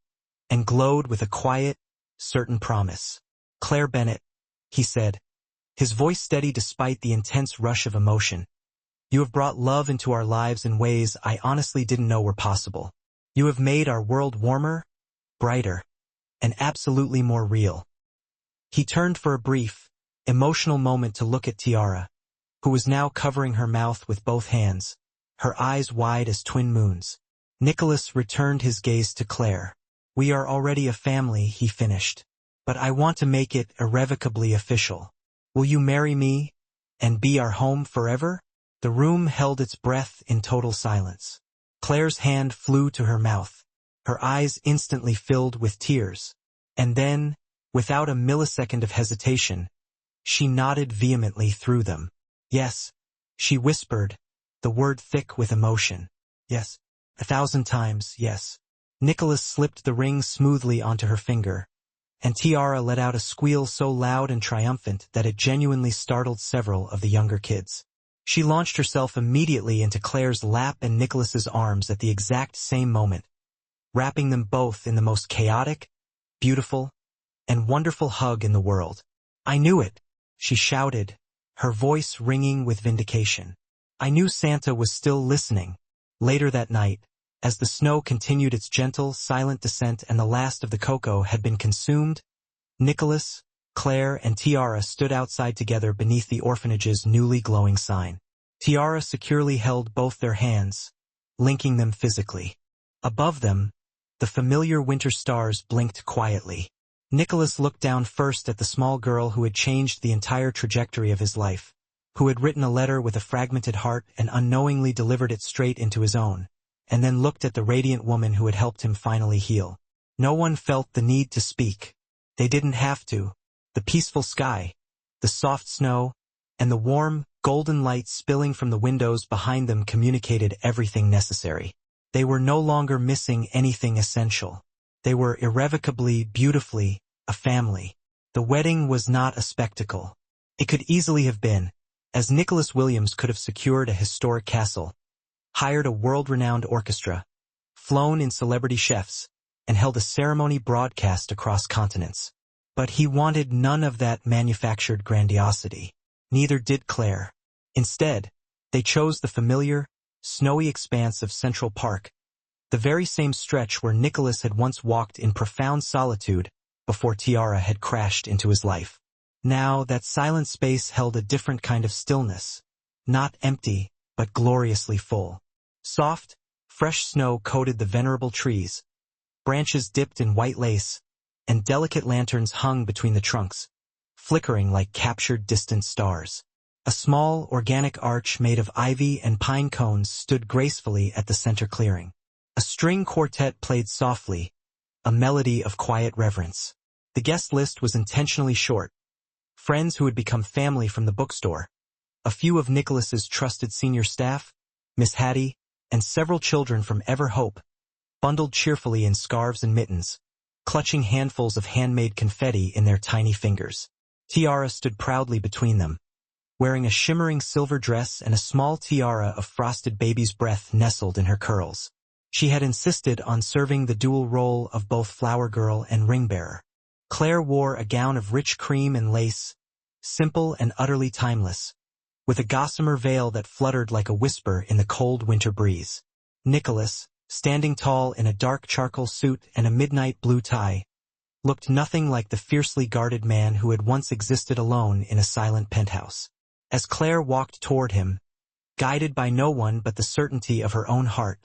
and glowed with a quiet, certain promise. "Claire Bennett," he said, his voice steady despite the intense rush of emotion. "You have brought love into our lives in ways I honestly didn't know were possible. You have made our world warmer, brighter, and absolutely more real." He turned for a brief, emotional moment to look at Tiara, who was now covering her mouth with both hands, her eyes wide as twin moons. Nicholas returned his gaze to Claire. "We are already a family," he finished, "but I want to make it irrevocably official. Will you marry me and be our home forever?" The room held its breath in total silence. Claire's hand flew to her mouth, her eyes instantly filled with tears. And then, without a millisecond of hesitation, she nodded vehemently through them. "Yes," she whispered, the word thick with emotion. "Yes, 1,000 times, yes." Nicholas slipped the ring smoothly onto her finger, and Tiara let out a squeal so loud and triumphant that it genuinely startled several of the younger kids. She launched herself immediately into Claire's lap and Nicholas's arms at the exact same moment, wrapping them both in the most chaotic, beautiful, and wonderful hug in the world. "I knew it," she shouted, her voice ringing with vindication. "I knew Santa was still listening." Later that night, As the snow continued its gentle, silent descent and the last of the cocoa had been consumed, Nicholas, Claire, and Tiara stood outside together beneath the orphanage's newly glowing sign. Tiara securely held both their hands, linking them physically. Above them, the familiar winter stars blinked quietly. Nicholas looked down first at the small girl who had changed the entire trajectory of his life, who had written a letter with a fragmented heart and unknowingly delivered it straight into his own, and then looked at the radiant woman who had helped him finally heal. No one felt the need to speak. They didn't have to. The peaceful sky, the soft snow, and the warm, golden light spilling from the windows behind them communicated everything necessary. They were no longer missing anything essential. They were irrevocably, beautifully, a family. The wedding was not a spectacle. It could easily have been, as Nicholas Williams could have secured a historic castle, hired a world-renowned orchestra, flown in celebrity chefs, and held a ceremony broadcast across continents. But he wanted none of that manufactured grandiosity. Neither did Claire. Instead, they chose the familiar, snowy expanse of Central Park, the very same stretch where Nicholas had once walked in profound solitude before Tiara had crashed into his life. Now, that silent space held a different kind of stillness, not empty, but gloriously full. Soft, fresh snow coated the venerable trees, branches dipped in white lace, and delicate lanterns hung between the trunks, flickering like captured distant stars. A small, organic arch made of ivy and pine cones stood gracefully at the center clearing. A string quartet played softly, a melody of quiet reverence. The guest list was intentionally short. Friends who had become family from the bookstore, a few of Nicholas's trusted senior staff, Miss Hattie, and several children from Ever Hope, bundled cheerfully in scarves and mittens, clutching handfuls of handmade confetti in their tiny fingers. Tiara stood proudly between them, wearing a shimmering silver dress and a small tiara of frosted baby's breath nestled in her curls. She had insisted on serving the dual role of both flower girl and ring bearer. Claire wore a gown of rich cream and lace, simple and utterly timeless, with a gossamer veil that fluttered like a whisper in the cold winter breeze. Nicholas, standing tall in a dark charcoal suit and a midnight blue tie, looked nothing like the fiercely guarded man who had once existed alone in a silent penthouse. As Claire walked toward him, guided by no one but the certainty of her own heart,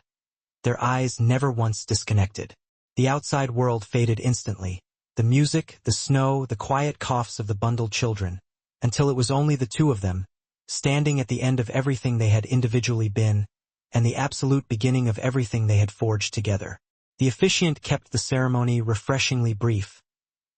their eyes never once disconnected. The outside world faded instantly, the music, the snow, the quiet coughs of the bundled children, until it was only the two of them, standing at the end of everything they had individually been, and the absolute beginning of everything they had forged together. The officiant kept the ceremony refreshingly brief,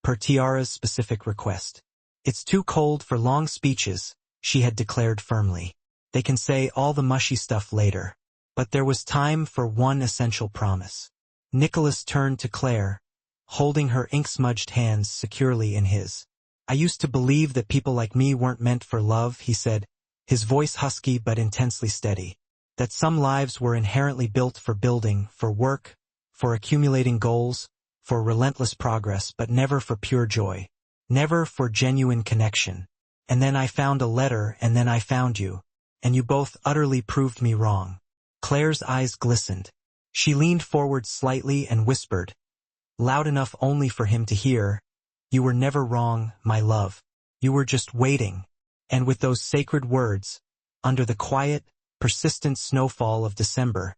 per Tiara's specific request. "It's too cold for long speeches," she had declared firmly. "They can say all the mushy stuff later." But there was time for one essential promise. Nicholas turned to Claire, holding her ink-smudged hands securely in his. "I used to believe that people like me weren't meant for love," he said, his voice husky but intensely steady. "That some lives were inherently built for building, for work, for accumulating goals, for relentless progress, but never for pure joy. Never for genuine connection. And then I found a letter, and then I found you. And you both utterly proved me wrong." Claire's eyes glistened. She leaned forward slightly and whispered, loud enough only for him to hear, "You were never wrong, my love. You were just waiting." And with those sacred words, under the quiet, persistent snowfall of December,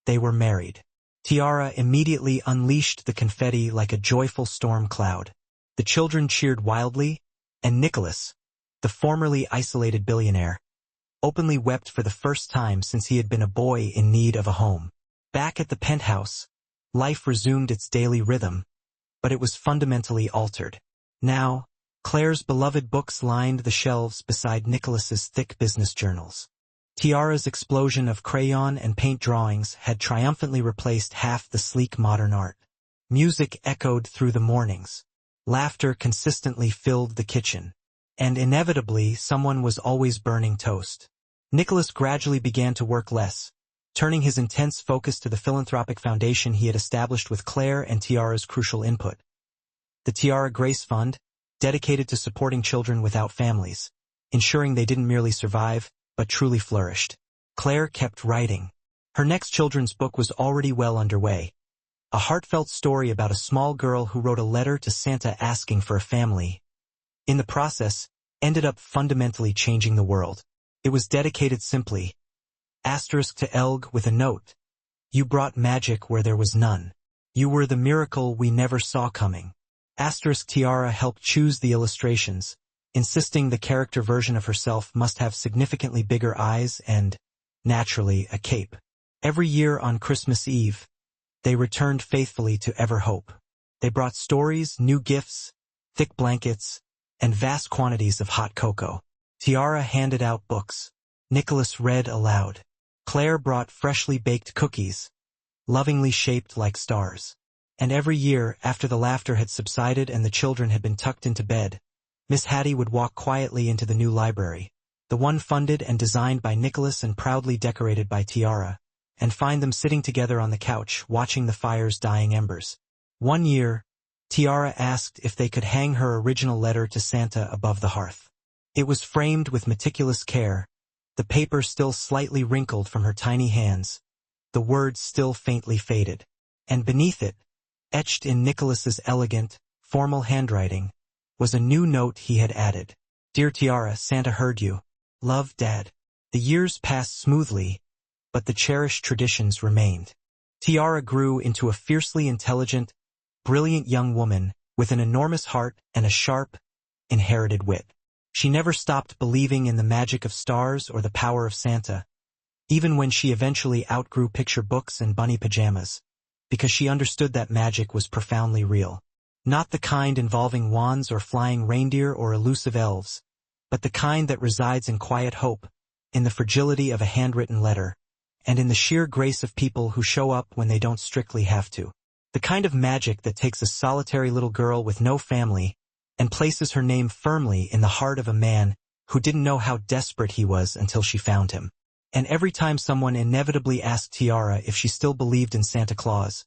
they were married. Tiara immediately unleashed the confetti like a joyful storm cloud. The children cheered wildly, and Nicholas, the formerly isolated billionaire, openly wept for the first time since he had been a boy in need of a home. Back at the penthouse, life resumed its daily rhythm, but it was fundamentally altered. Now, Claire's beloved books lined the shelves beside Nicholas's thick business journals. Tiara's explosion of crayon and paint drawings had triumphantly replaced half the sleek modern art. Music echoed through the mornings. Laughter consistently filled the kitchen. And inevitably, someone was always burning toast. Nicholas gradually began to work less, turning his intense focus to the philanthropic foundation he had established with Claire and Tiara's crucial input. The Tiara Grace Fund, dedicated to supporting children without families, ensuring they didn't merely survive, but truly flourished. Claire kept writing. Her next children's book was already well underway. A heartfelt story about a small girl who wrote a letter to Santa asking for a family. In the process, ended up fundamentally changing the world. It was dedicated simply, asterisk to Elg with a note. You brought magic where there was none. You were the miracle we never saw coming. Asterisk Tiara helped choose the illustrations, insisting the character version of herself must have significantly bigger eyes and, naturally, a cape. Every year on Christmas Eve, they returned faithfully to Ever Hope. They brought stories, new gifts, thick blankets, and vast quantities of hot cocoa. Tiara handed out books. Nicholas read aloud. Claire brought freshly baked cookies, lovingly shaped like stars. And every year, after the laughter had subsided and the children had been tucked into bed, Miss Hattie would walk quietly into the new library, the one funded and designed by Nicholas and proudly decorated by Tiara, and find them sitting together on the couch, watching the fire's dying embers. One year, Tiara asked if they could hang her original letter to Santa above the hearth. It was framed with meticulous care, the paper still slightly wrinkled from her tiny hands, the words still faintly faded. And beneath it, etched in Nicholas's elegant, formal handwriting, was a new note he had added. Dear Tiara, Santa heard you. Love, Dad. The years passed smoothly, but the cherished traditions remained. Tiara grew into a fiercely intelligent, brilliant young woman with an enormous heart and a sharp, inherited wit. She never stopped believing in the magic of stars or the power of Santa, even when she eventually outgrew picture books and bunny pajamas, because she understood that magic was profoundly real. Not the kind involving wands or flying reindeer or elusive elves, but the kind that resides in quiet hope, in the fragility of a handwritten letter, and in the sheer grace of people who show up when they don't strictly have to. The kind of magic that takes a solitary little girl with no family and places her name firmly in the heart of a man who didn't know how desperate he was until she found him. And every time someone inevitably asked Tiara if she still believed in Santa Claus,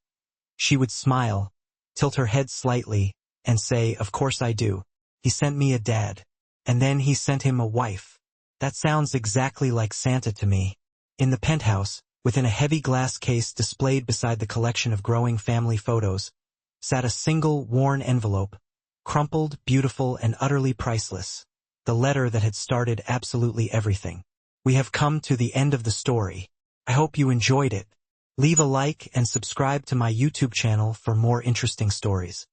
she would smile, tilt her head slightly, and say, "Of course I do. He sent me a dad. And then he sent him a wife. That sounds exactly like Santa to me." In the penthouse, within a heavy glass case displayed beside the collection of growing family photos, sat a single, worn envelope, crumpled, beautiful, and utterly priceless. The letter that had started absolutely everything. We have come to the end of the story. I hope you enjoyed it. Leave a like and subscribe to my YouTube channel for more interesting stories.